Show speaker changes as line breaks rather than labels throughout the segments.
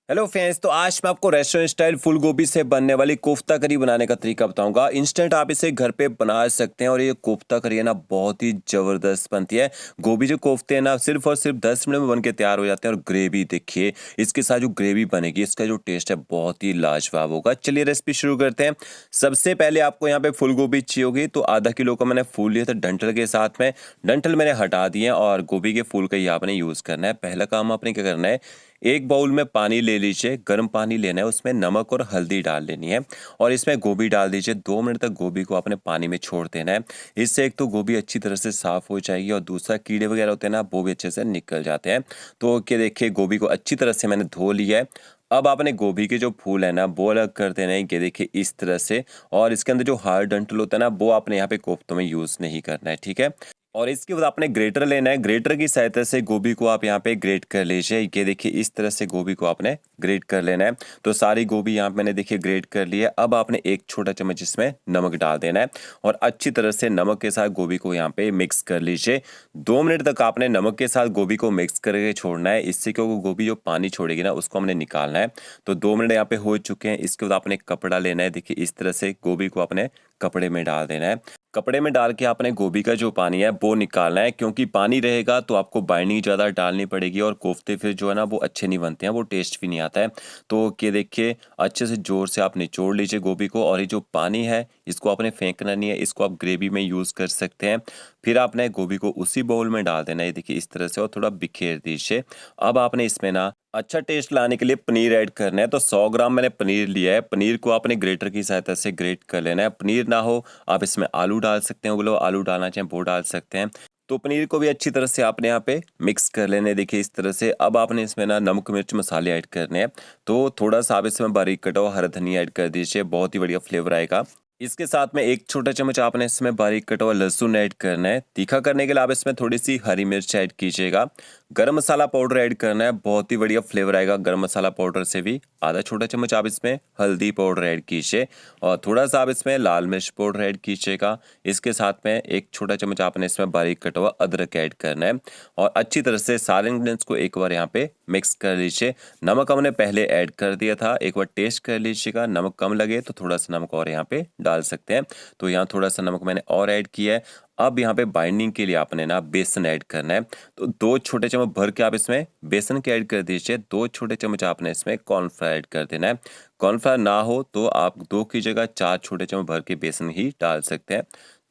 Hello friends, तो आज मैं आपको रेस्टोरेंट स्टाइल फूल गोभी से बनने वाली कोफ्ता करी बनाने का तरीका बताऊंगा। इंस्टेंट आप इसे घर पे बना सकते हैं और ये कोफ्ता करी है ना, बहुत ही ज़बरदस्त बनती है। गोभी जो कोफ्ते हैं ना, सिर्फ और सिर्फ 10 मिनट में बन के तैयार हो जाते हैं। और ग्रेवी देखिए, इसके साथ जो ग्रेवी बनेगी, इसका जो टेस्ट है बहुत ही लाजवाब होगा। चलिए रेसिपी शुरू करते हैं। सबसे पहले आपको यहाँ पे फूल गोभी चाहिए होगी, तो आधा किलो का मैंने फूल लिया था डंठल के साथ में। डंठल मैंने हटा दिए और गोभी के फूल का ही आपने यूज़ करना है। पहला काम आपने क्या करना है, एक बाउल में पानी ले लीजिए, गर्म पानी लेना है, उसमें नमक और हल्दी डाल लेनी है और इसमें गोभी डाल दीजिए। 2 मिनट तक गोभी को अपने पानी में छोड़ देना है। इससे एक तो गोभी अच्छी तरह से साफ़ हो जाएगी और दूसरा कीड़े वगैरह होते हैं ना, वो भी अच्छे से निकल जाते हैं। तो क्या देखिए, गोभी को अच्छी तरह से मैंने धो लिया है। अब आपने गोभी के जो फूल है ना, वो अलग कर देना है, ये देखिए इस तरह से। और इसके अंदर जो हार्ड डंठल होता है ना, वो आपने यहाँ पे कोफ्तों में यूज़ नहीं करना है, ठीक है। और इसके बाद आपने ग्रेटर लेना है। ग्रेटर की सहायता से गोभी को आप यहाँ पे ग्रेट कर लीजिए। ये देखिए इस तरह से गोभी को आपने ग्रेट कर लेना है। तो सारी गोभी यहाँ पे मैंने देखिए ग्रेट कर ली है। अब आपने एक छोटा चम्मच इसमें नमक डाल देना है और अच्छी तरह से नमक के साथ गोभी को यहाँ पे मिक्स कर लीजिए। 2 मिनट तक आपने नमक के साथ गोभी को मिक्स करके छोड़ना है। इससे क्योंकि गोभी जो पानी छोड़ेगी ना, उसको हमने निकालना है। तो 2 मिनट यहाँ पे हो चुके हैं। इसके बाद आपने कपड़ा लेना है। देखिए इस तरह से गोभी को अपने कपड़े में डाल देना है। कपड़े में डाल के आपने गोभी का जो पानी है वो निकालना है, क्योंकि पानी रहेगा तो आपको बाइंडिंग ज़्यादा डालनी पड़ेगी और कोफ्ते फिर जो है ना वो अच्छे नहीं बनते हैं, वो टेस्ट भी नहीं आता है। तो ये देखिए अच्छे से ज़ोर से आप निचोड़ लीजिए गोभी को। और ये जो पानी है इसको आपने फेंकना नहीं है, इसको आप ग्रेवी में यूज़ कर सकते हैं। फिर आपने गोभी को उसी बाउल में डाल देना है, देखिए इस तरह से, और थोड़ा बिखेर दीजिए। अब आपने इसमें ना अच्छा टेस्ट लाने के लिए पनीर ऐड करना है। तो 100 ग्राम मैंने पनीर लिया है। पनीर को आपने ग्रेटर की सहायता से ग्रेट कर लेना है। पनीर ना हो आप इसमें आलू डाल सकते हैं, वो लोग आलू डालना चाहें वो डाल सकते हैं। तो पनीर को भी अच्छी तरह से आपने यहाँ पे मिक्स कर लेने, देखिए इस तरह से। अब आपने इसमें ना नमक मिर्च मसाले ऐड करने हैं। तो थोड़ा सा आप इसमें बारीक कटा हुआ हरा धनिया ऐड कर दीजिए, बहुत ही बढ़िया फ्लेवर आएगा। इसके साथ में एक छोटा चम्मच आपने इसमें बारीक कटा हुआ लहसुन ऐड करना है। तीखा करने के लिए आप इसमें थोड़ी सी हरी मिर्च ऐड कीजिएगा। गरम मसाला पाउडर ऐड करना है, बहुत ही बढ़िया फ्लेवर आएगा गरम मसाला पाउडर से भी। आधा छोटा चम्मच आप इसमें हल्दी पाउडर ऐड कीजिए और थोड़ा सा आप इसमें लाल मिर्च पाउडर ऐड कीजिएगा। इसके साथ में एक छोटा चम्मच आपने इसमें बारीक कटा हुआ अदरक ऐड करना है और अच्छी तरह से सारे इंग्रेडिएंट्स को एक बार यहाँ पे मिक्स कर लीजिए। नमक हमने पहले ऐड कर दिया था, एक बार टेस्ट कर लीजिएगा। नमक कम लगे तो थोड़ा सा नमक और यहाँ पे डाल सकते हैं। तो यहाँ थोड़ा सा नमक मैंने और ऐड किया है। अब यहाँ पे बाइंडिंग के लिए आपने ना बेसन ऐड करना है। तो 2 छोटे चम्मच भर के आप इसमें बेसन के ऐड कर दीजिए। 2 छोटे चम्मच आपने इसमें कॉर्नफ्लावर ऐड कर देना है। कॉर्नफ्लावर ना हो तो आप 2 की जगह 4 छोटे चम्मच भर के बेसन ही डाल सकते हैं।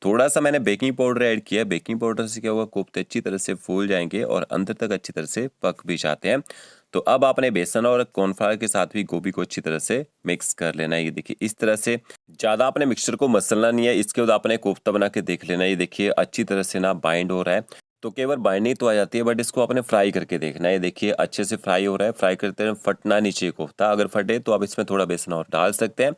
थोड़ा सा मैंने बेकिंग पाउडर ऐड किया है। बेकिंग पाउडर से क्या होगा, कोफ्ते अच्छी तरह से फूल जाएंगे और अंदर तक अच्छी तरह से पक भी जाते हैं। तो अब आपने बेसन और कॉर्नफ्लावर के साथ भी गोभी को अच्छी तरह से मिक्स कर लेना है। ये देखिए इस तरह से, ज़्यादा आपने मिक्सचर को मसलना नहीं है। इसके बाद आपने कोफ्ता बना के देख लेना है। ये देखिए अच्छी तरह से ना बाइंड हो रहा है। तो केवल बाइंडिंग तो आ जाती है, बट इसको आपने फ्राई करके देखना है। ये देखिए अच्छे से फ्राई हो रहा है। फ्राई करते हुए फटना नहीं चाहिए कोफ्ता। अगर फटे तो आप इसमें थोड़ा बेसन और डाल सकते हैं।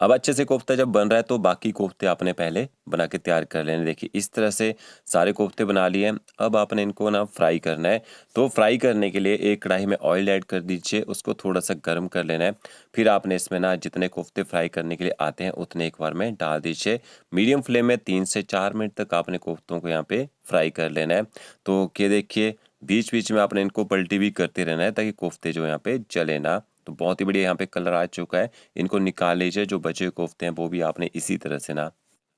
अब अच्छे से कोफ्ता जब बन रहा है तो बाकी कोफ्ते आपने पहले बना के तैयार कर लेने। देखिए इस तरह से सारे कोफ्ते बना लिए। अब आपने इनको ना फ्राई करना है। तो फ्राई करने के लिए एक कढ़ाई में ऑयल ऐड कर दीजिए, उसको थोड़ा सा गर्म कर लेना है। फिर आपने इसमें ना जितने कोफ्ते फ्राई करने के लिए आते हैं उतने एक बार में डाल दीजिए। मीडियम फ्लेम में 3 से 4 मिनट तक आपने कोफ्तों को यहाँ पे फ्राई कर लेना है। तो ये देखिए बीच बीच में आपने इनको पलटी भी करते रहना है, ताकि कोफ्ते जो यहाँ पे जले ना। तो बहुत ही बढ़िया यहाँ पे कलर आ चुका है। इनको निकाल लीजिए। जो बचे हुए कोफ्ते हैं वो भी आपने इसी तरह से ना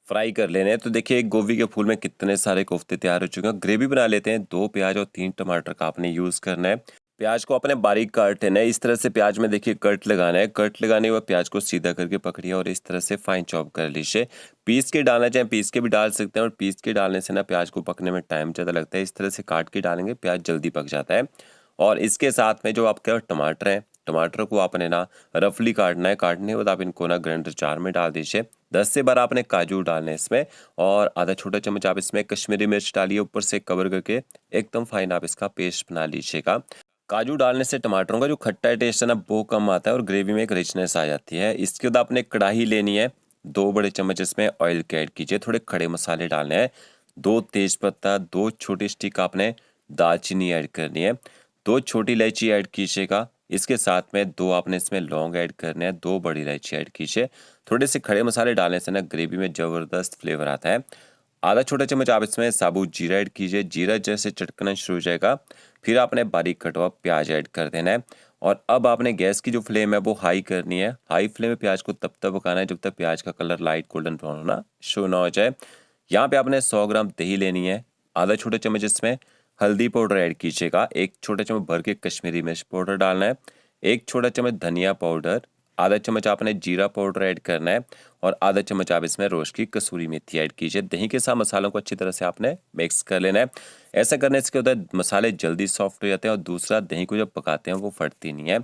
फ्राई कर लेने हैं। तो देखिए एक गोभी के फूल में कितने सारे कोफ्ते तैयार हो चुके हैं। ग्रेवी बना लेते हैं। 2 प्याज और 3 टमाटर का आपने यूज़ करना है। प्याज को अपने बारीक काट लेना है। इस तरह से प्याज में देखिए कट लगाना है। कट लगाने के बाद प्याज को सीधा करके पकड़िए और इस तरह से फाइन चॉप कर लीजिए। पीस के डालना चाहें पीस के भी डाल सकते हैं, और पीस के डालने से ना प्याज को पकने में टाइम ज़्यादा लगता है। इस तरह से काट के डालेंगे प्याज जल्दी पक जाता है। और इसके साथ में जो आपके टमाटर हैं, टमाटर को आपने ना रफली काटना है। काटने के बाद आप इनको ना ग्राइंडर जार में डाल दीजिए। 10 से 12 आपने काजू डालने हैं इसमें, और आधा छोटा चम्मच आप इसमें कश्मीरी मिर्च डालिए ऊपर से कवर करके। एकदम फाइन आप इसका पेस्ट बना लीजिएगा। काजू डालने से टमाटरों का जो खट्टा टेस्ट है ना वो कम आता है और ग्रेवी में एक रिचनेस आ जाती है। इसके बाद आपने कढ़ाई लेनी है। 2 बड़े चम्मच इसमें ऑयल के ऐड कीजिए। थोड़े खड़े मसाले डालने हैं। 2 तेज़पत्ता, 2 छोटी स्टिक आपने दालचीनी ऐड करनी है। 2 छोटी इलायची ऐड कीजिएगा। इसके साथ में 2 आपने इसमें लौंग ऐड करने हैं। 2 बड़ी इलायची ऐड कीजिए। थोड़े से खड़े मसाले डालने से ना ग्रेवी में ज़बरदस्त फ्लेवर आता है। आधा छोटा चम्मच आप इसमें साबुत जीरा ऐड कीजिए। जीरा जैसे चटकना शुरू हो जाएगा, फिर आपने बारीक कटा हुआ प्याज ऐड कर देना है और अब आपने गैस की जो फ्लेम है वो हाई करनी है। हाई फ्लेम में प्याज को तब तक पकाना है जब तक प्याज का कलर लाइट गोल्डन ब्राउन होना शुरू ना हो जाए। यहाँ पे आपने 100 ग्राम दही लेनी है। आधा छोटा चम्मच इसमें हल्दी पाउडर ऐड कीजिएगा। एक छोटा चम्मच भर के कश्मीरी मिर्च पाउडर डालना है। एक छोटा चम्मच धनिया पाउडर, आधा चम्मच आपने जीरा पाउडर ऐड करना है और आधा चम्मच आप इसमें रोस्ट की कसूरी मेथी ऐड कीजिए। दही के साथ मसालों को अच्छी तरह से आपने मिक्स कर लेना है। ऐसा करने से क्या होता है, मसाले जल्दी सॉफ्ट हो जाते हैं और दूसरा दही को जब पकाते हैं वो फटती नहीं है।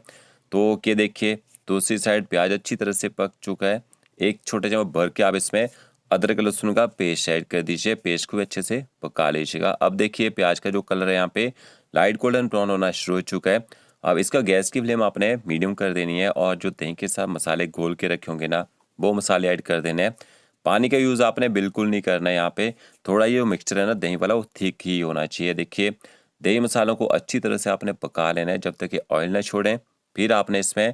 तो ये देखिए दूसरी साइड प्याज अच्छी तरह से पक चुका है। एक छोटे चम्मच भर के आप इसमें अदरक लहसुन का पेस्ट ऐड कर दीजिए। पेस्ट को भी अच्छे से पका लीजिएगा। अब देखिए प्याज का जो कलर है यहाँ पे लाइट गोल्डन ब्राउन होना शुरू हो चुका है। अब इसका गैस की फ्लेम आपने मीडियम कर देनी है और जो दही के साथ मसाले घोल के रखे होंगे ना, वो मसाले ऐड कर देने हैं। पानी का यूज़ आपने बिल्कुल नहीं करना है यहाँ पे। थोड़ा ये मिक्सचर है ना दही वाला, वो थिक ही होना चाहिए। देखिए दही मसालों को अच्छी तरह से आपने पका लेना है जब तक ये ऑयल ना छोड़ें। फिर आपने इसमें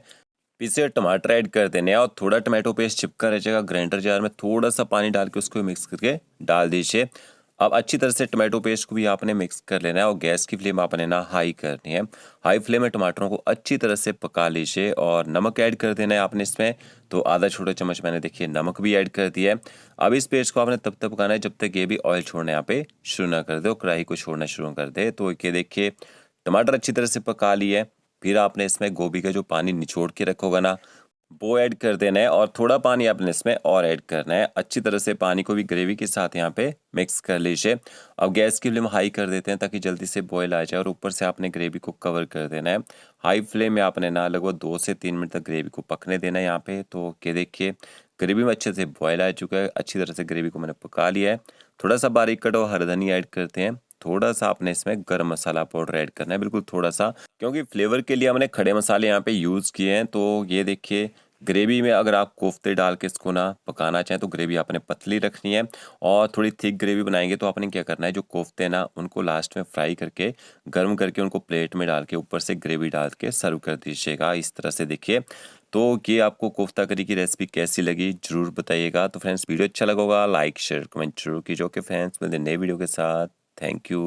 पीसे टमाटर ऐड कर देने हैं और थोड़ा टमाटो पेस्ट चिपका रह जाएगा। ग्राइंडर जार में थोड़ा सा पानी डाल के उसको मिक्स करके डाल दीजिए। अब अच्छी तरह से टमाटो पेस्ट को भी आपने मिक्स कर लेना है और गैस की फ्लेम आपने ना हाई करनी है। हाई फ्लेम में टमाटरों को अच्छी तरह से पका लीजिए और नमक ऐड कर देना है आपने इसमें। तो आधा छोटा चम्मच मैंने देखिए नमक भी ऐड कर दिया है। अब इस पेस्ट को आपने तब तक पकाना है जब तक ये भी ऑयल छोड़ना यहाँ पे शुरू ना कर दे और कढ़ाई को छोड़ना शुरू कर दे। तो ये देखिए टमाटर अच्छी तरह से पका लिए। फिर आपने इसमें गोभी का जो पानी निचोड़ के रखोगा ना, वो ऐड कर देना है और थोड़ा पानी आपने इसमें और ऐड करना है। अच्छी तरह से पानी को भी ग्रेवी के साथ यहाँ पे मिक्स कर लीजिए। अब गैस की फ्लेम हाई कर देते हैं ताकि जल्दी से बॉयल आ जाए और ऊपर से आपने ग्रेवी को कवर कर देना है। हाई फ्लेम में आपने ना लगभग 2 से 3 मिनट तक ग्रेवी को पकने देना है यहाँ पे। तो ये देखिए ग्रेवी में अच्छे से बॉयल आ चुका है। अच्छी तरह से ग्रेवी को मैंने पका लिया है। थोड़ा सा बारीक कटा हुआ हरी धनिया ऐड करते हैं। थोड़ा सा आपने इसमें गरम मसाला पाउडर ऐड करना है, बिल्कुल थोड़ा सा, क्योंकि फ्लेवर के लिए हमने खड़े मसाले यहाँ पे यूज़ किए हैं। तो ये देखिए ग्रेवी में अगर आप कोफ्ते डाल के इसको ना पकाना चाहें तो ग्रेवी आपने पतली रखनी है और थोड़ी थिक ग्रेवी बनाएंगे तो आपने क्या करना है, जो कोफ्ते ना उनको लास्ट में फ्राई करके गर्म करके उनको प्लेट में डाल के ऊपर से ग्रेवी डाल के सर्व कर दीजिएगा इस तरह से। देखिए तो ये आपको कोफ्ता करी की रेसिपी कैसी लगी ज़रूर बताइएगा। तो फ्रेंड्स वीडियो अच्छा लगा होगा लाइक शेयर कमेंट जरूर कीजिए। ओके फ्रेंड्स, मिलते हैं नए वीडियो के साथ। Thank you.